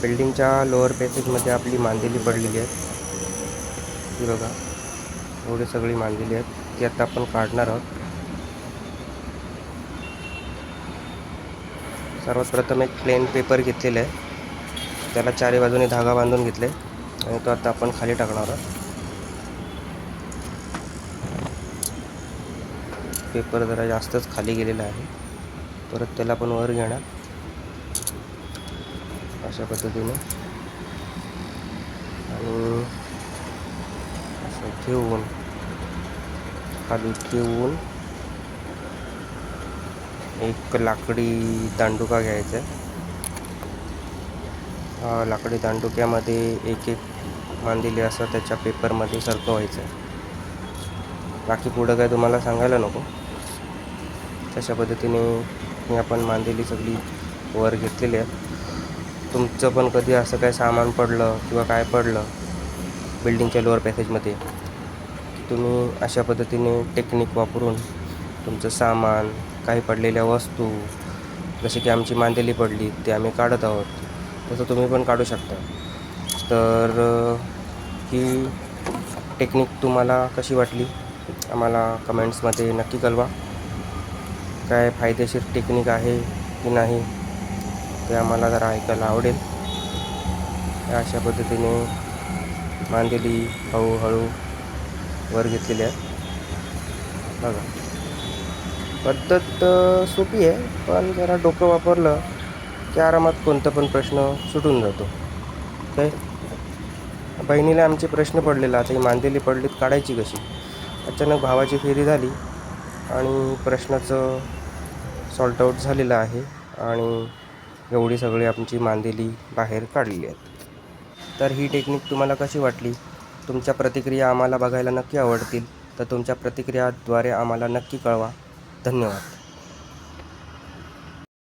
बिल्डिंगच्या लोअर पॅसेजमध्ये आपली मांदेली पडलेली आहे. ही बघा, एवढी सगळी मांदेली आहेत, ती आता आपण काढणार आहोत. सर्वात प्रथम एक प्लेन पेपर घेतलेला आहे, त्याला चारी बाजूने धागा बांधून घेतले आणि तो आता आपण खाली टाकणार आहोत. पेपर जरा जास्तच खाली गेलेला आहे, परत त्याला आपण वर घेणार अशा पद्धतीने आणि असं ठेवून खाली ठेवून एक लाकडी दांडुका घ्यायचा आहे. लाकडी दांडुक्यामध्ये एक एक मांदेली असं त्याच्या पेपरमध्ये सरकवायचं आहे. बाकी पुढं काय तुम्हाला सांगायला नको. तशा पद्धतीने ही आपण मांदेली सगळी वर घेतलेली आहे. तुमचं पण कधी असं काय सामान पडलं किंवा काय पडलं बिल्डिंगच्या लोअर पॅसेजमध्ये, तुम्ही अशा पद्धतीने टेक्निक वापरून तुमचं सामान, काही पडलेल्या वस्तू, जसे की आमची मांदेली पडली ते आम्ही काढत आहोत, तसं तुम्ही पण काढू शकता. तर ही टेक्निक तुम्हाला कशी वाटली आम्हाला कमेंट्समध्ये नक्की कळवा. काय फायदेशीर टेक्निक आहे की नाही ते आम्हाला जरा ऐकायला आवडेल. अशा पद्धतीने मांदेली हळूहळू वर घेतलेली आहे. बघा, पद्धत सोपी आहे, पण जरा डोकं वापरलं की आरामात कोणता पण प्रश्न सुटून जातो. काय बहिणीला आमचे प्रश्न पडलेला, आता ही मांदेली पडलीत काढायची कशी. अचानक भावाची फेरी झाली आणि प्रश्नाचं सॉल्ट आऊट झालेलं आहे आणि एवढी सगळी आमची मांदेली बाहेर काढलेली आहेत. तर ही टेक्निक तुम्हाला कशी वाटली? तुमच्या प्रतिक्रिया आम्हाला बघायला नक्की आवडतील, तर तुमच्या प्रतिक्रियाद्वारे आम्हाला नक्की कळवा. धन्यवाद.